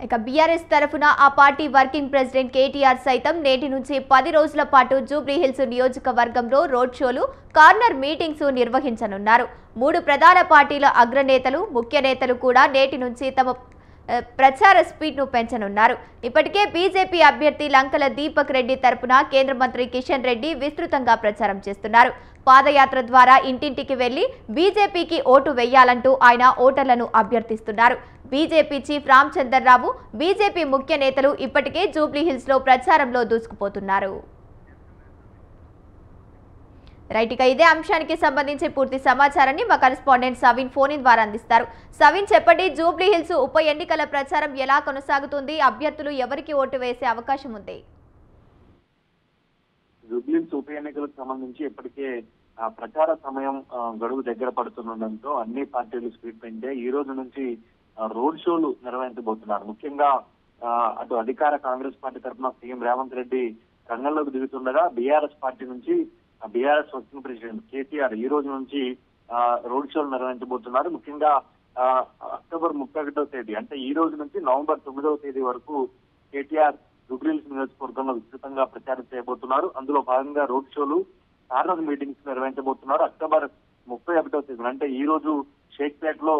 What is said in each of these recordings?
ఇక బీఆర్ఎస్ తరఫున ఆ పార్టీ వర్కింగ్ ప్రెసిడెంట్ కేటీఆర్ సైతం నేటి నుంచి 10 రోజుల పాటు జూబ్లీహిల్స్ నియోజకవర్గంలో రోడ్ షోలు, కార్నర్ మీటింగ్స్ నిర్వహించనున్నారు. 3 ప్రధాన పార్టీల అగ్రనేతలు, ముఖ్య నేతలు కూడా నేటి నుంచి తమ ప్రచార స్పీడ్ను పెంచనున్నారు. ఇప్పటికే బీజేపీ అభ్యర్థి లంకల దీపక్ రెడ్డి తరపున కేంద్ర మంత్రి కిషన్ రెడ్డి విస్తృతంగా ప్రచారం చేస్తున్నారు. పాదయాత్ర ద్వారా ఇంటింటికి వెళ్లి బీజేపీకి ఓటు వేయాలంటూ ఆయన ఓటర్లను అభ్యర్థిస్తున్నారు. బీజేపీ చీఫ్ రామచంద్రరావు, బీజేపీ ముఖ్య నేతలు ఇప్పటికే జూబ్లీహిల్స్ లో ప్రచారంలో దూసుకుపోతున్నారు. రైట్, ఇక ఇదే అంశానికి సంబంధించి పూర్తి సమాచారాన్ని మా కరెస్పాండెంట్ సవిన్ ఫోన్ ద్వారా అందిస్తారు. సవిన్, చెప్పండి, జూబ్లీహిల్స్ ఉప ఎన్నికల ప్రచారం ఎలా కొనసాగుతుంది? అభ్యర్థులు ఎవరికి ఓటు వేసే అవకాశం ఉంది? జూబ్లీహిల్స్ ఉప ఎన్నికలకు సంబంధించి ఇప్పటికే ప్రచార సమయం గడువు దగ్గర పడుతుండటంతో అన్ని పార్టీలు స్పీడ్ పెంచే ఈ రోజు నుంచి రోడ్ షోలు నిర్వహించబోతున్నారు. ముఖ్యంగా అటు అధికార కాంగ్రెస్ పార్టీ తరఫున సీఎం రేవంత్ రెడ్డి రంగంలోకి దిగుతుండగా బీఆర్ఎస్ పార్టీ నుంచి బీఆర్ఎస్ వర్కింగ్ ప్రెసిడెంట్ కేటీఆర్ ఈ రోజు నుంచి రోడ్ షోలు నిర్వహించబోతున్నారు. ముఖ్యంగా అక్టోబర్ 31వ తేదీ అంటే ఈ రోజు నుంచి నవంబర్ 9వ తేదీ వరకు కేటీఆర్ జూబ్లీహిల్స్ నియోజకవర్గంలో విస్తృతంగా ప్రచారం చేయబోతున్నారు. అందులో భాగంగా రోడ్ షోలు, కార్నర్ మీటింగ్స్ నిర్వహించబోతున్నారు. అక్టోబర్ 31వ తేదీన అంటే ఈ రోజు షేక్పేట్ లో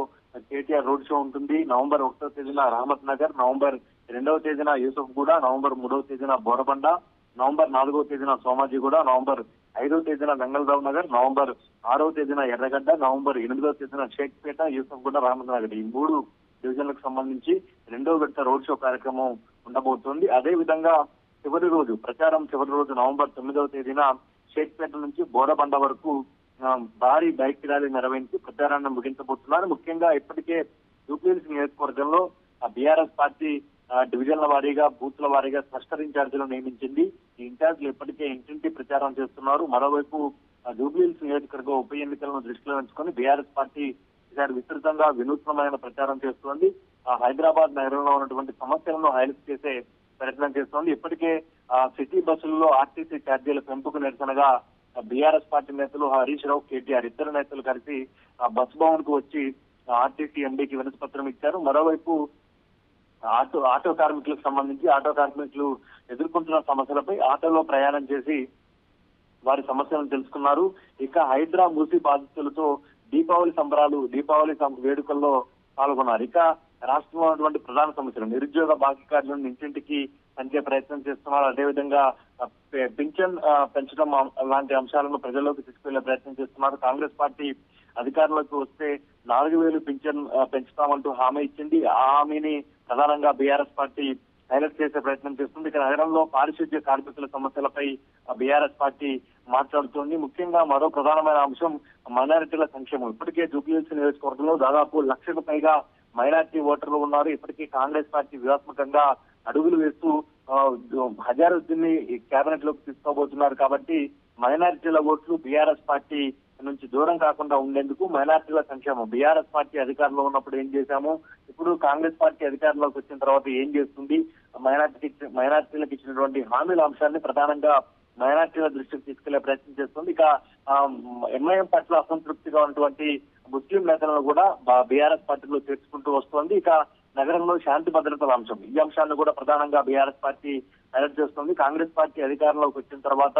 కేటీఆర్ రోడ్ షో ఉంటుంది. నవంబర్ 1వ తేదీన రహమత్ నగర్, నవంబర్ 2వ తేదీన యూసఫ్గూడ, నవంబర్ 3వ తేదీన బోరబండ, నవంబర్ 4వ తేదీన సోమాజిగూడ, నవంబర్ 5వ తేదీన వెంగళరావు నగర్, నవంబర్ 6వ తేదీన ఎర్రగడ్డ, నవంబర్ 8వ తేదీన షేక్పేట, యూసఫ్గూడ, రహమత్ నగర్ ఈ 3 డివిజన్లకు సంబంధించి 2వ విడత రోడ్ షో కార్యక్రమం ఉండబోతోంది. అదే విధంగా ప్రచారం చివరి రోజు నవంబర్ 9వ తేదీన షేక్పేట నుంచి బోరబండ వరకు భారీ బైక్ ర్యాలీ నిర్వహించి ప్రచారాన్ని ముగించబోతున్నారు. ముఖ్యంగా ఇప్పటికే జూబ్లీహిల్స్ నియోజకవర్గంలో బీఆర్ఎస్ పార్టీ డివిజన్ల వారీగా, బూత్ల వారీగా క్లస్టర్ ఇన్ఛార్జీలు నియమించింది. ఈ ఇన్ఛార్జీలు ఇప్పటికే ఇంటింటి ప్రచారం చేస్తున్నారు. మరోవైపు జూబ్లీహిల్స్ నియోజకవర్గ ఉప ఎన్నికలను దృష్టిలో ఉంచుకొని బీఆర్ఎస్ పార్టీ ఈసారి విస్తృతంగా వినూత్నమైన ప్రచారం చేస్తోంది. హైదరాబాద్ నగరంలో ఉన్నటువంటి సమస్యలను హైలైట్ చేసే ప్రయత్నం చేస్తోంది. ఇప్పటికే సిటీ బస్సుల్లో ఆర్టీసీ ఛార్జీల పెంపుకు నిరసనగా బీఆర్ఎస్ పార్టీ నేతలు హరీష్ రావు, కేటీఆర్ ఇద్దరు నేతలు కలిసి బస్ భవన్ కు వచ్చి ఆర్టీసీ ఎండీకి వినతి పత్రం ఇచ్చారు. మరోవైపు ఆటో కార్మికులకు సంబంధించి ఆటో కార్మికులు ఎదుర్కొంటున్న సమస్యలపై ఆటోలో ప్రయాణం చేసి వారి సమస్యలను తెలుసుకున్నారు. ఇక హైడ్రా మూసి బాధితులతో దీపావళి సంబరాలు, దీపావళి వేడుకల్లో పాల్గొన్నారు. ఇక రాష్ట్రంలో ఉన్నటువంటి ప్రధాన సమస్యలు నిరుద్యోగ బాకీ కార్డులను ఇంటింటికి పంచే ప్రయత్నం చేస్తున్నారు. అదేవిధంగా పింఛన్ పెంచడం లాంటి అంశాలను ప్రజల్లోకి తీసుకెళ్లే ప్రయత్నం చేస్తున్నారు. కాంగ్రెస్ పార్టీ అధికారంలోకి వస్తే 4,000 పింఛన్ పెంచుతామంటూ హామీ ఇచ్చింది. ఆ హామీని ప్రధానంగా బీఆర్ఎస్ పార్టీ హైలైట్ చేసే ప్రయత్నం చేస్తుంది. ఇక నగరంలో పారిశుద్ధ్య కార్మికుల సమస్యలపై బీఆర్ఎస్ పార్టీ మాట్లాడుతోంది. ముఖ్యంగా మరో ప్రధానమైన అంశం మైనారిటీల సంక్షేమం. ఇప్పటికే జూబ్లీహిల్స్ నియోజకవర్గంలో దాదాపు 1,00,000కు పైగా మైనారిటీ ఓటర్లు ఉన్నారు. ఇప్పటికీ కాంగ్రెస్ పార్టీ వ్యూహాత్మకంగా అడుగులు వేస్తూ హజారుద్దీన్ ని కేబినెట్ లోకి తీసుకోబోతున్నారు. కాబట్టి మైనారిటీల ఓట్లు బీఆర్ఎస్ పార్టీ నుంచి దూరం కాకుండా ఉండేందుకు మైనారిటీల సంక్షేమం, బీఆర్ఎస్ పార్టీ అధికారంలో ఉన్నప్పుడు ఏం చేశాము, ఇప్పుడు కాంగ్రెస్ పార్టీ అధికారంలోకి వచ్చిన తర్వాత ఏం చేస్తుంది, మైనారిటీలకు ఇచ్చినటువంటి హామీల అంశాన్ని ప్రధానంగా మైనారిటీల దృష్టికి తీసుకెళ్లే ప్రయత్నం చేస్తుంది. ఇక ఎంఐఎం పట్ల అసంతృప్తిగా ఉన్నటువంటి ముస్లిం నేతలను కూడా బీఆర్ఎస్ పార్టీలో చేర్చుకుంటూ వస్తోంది. ఇక నగరంలో శాంతి భద్రతల అంశం, ఈ అంశాన్ని కూడా ప్రధానంగా బీఆర్ఎస్ పార్టీ హైలైట్ చేస్తుంది. కాంగ్రెస్ పార్టీ అధికారంలోకి వచ్చిన తర్వాత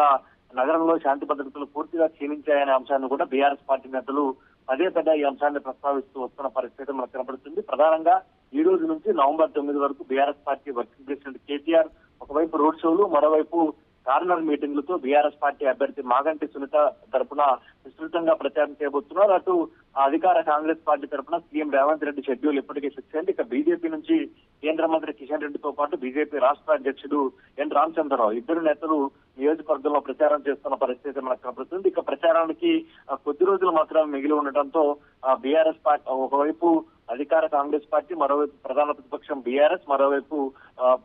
నగరంలో శాంతి భద్రతలు పూర్తిగా క్షీణించాయనే అంశాన్ని కూడా బీఆర్ఎస్ పార్టీ నేతలు పదే ఈ అంశాన్ని ప్రస్తావిస్తూ వస్తున్న పరిస్థితి మనకు కనబడుతుంది. ప్రధానంగా ఈ రోజు నుంచి నవంబర్ 9 వరకు BRS party working president KTR ఒకవైపు రోడ్ షోలు, మరోవైపు కార్నర్ మీటింగ్లతో బీఆర్ఎస్ పార్టీ అభ్యర్థి మాగంటి సునీత తరపున విస్తృతంగా ప్రచారం చేయబోతున్నారు. అటు అధికార కాంగ్రెస్ పార్టీ తరపున సీఎం రేవంత్ రెడ్డి షెడ్యూల్ ఇప్పటికే ఫిక్స్ అయింది. ఇక బీజేపీ నుంచి కేంద్ర మంత్రి కిషన్ రెడ్డితో పాటు బీజేపీ రాష్ట్ర అధ్యక్షుడు ఎన్ రామచంద్రరావు ఇద్దరు నేతలు నియోజకవర్గంలో ప్రచారం చేస్తున్న పరిస్థితి మనకు కనబడుతుంది. ఇక ప్రచారానికి కొద్ది రోజులు మాత్రమే మిగిలి ఉండటంతో బీఆర్ఎస్ పార్టీ ఒకవైపు అధికార కాంగ్రెస్ పార్టీ, మరోవైపు ప్రధాన ప్రతిపక్షం బీఆర్ఎస్, మరోవైపు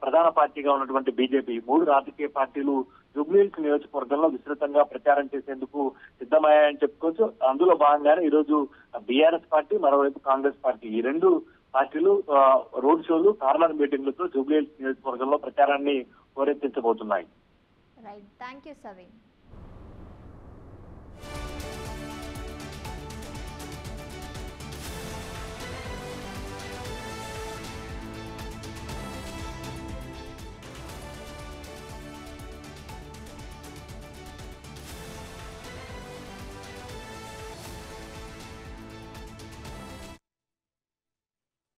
ప్రధాన పార్టీగా ఉన్నటువంటి బీజేపీ 3 రాజకీయ పార్టీలు జూబ్లీహిల్స్ నియోజకవర్గంలో విస్తృతంగా ప్రచారం చేసేందుకు సిద్ధమయ్యాయని చెప్పుకోవచ్చు. అందులో భాగంగానే ఈ రోజు బీఆర్ఎస్ పార్టీ, మరోవైపు కాంగ్రెస్ పార్టీ ఈ 2 పార్టీలు రోడ్ షోలు, కార్నర్ మీటింగ్లతో జూబ్లీహిల్స్ నియోజకవర్గంలో ప్రచారాన్ని హోరెత్తించబోతున్నాయి. Right, thank you సవిన్.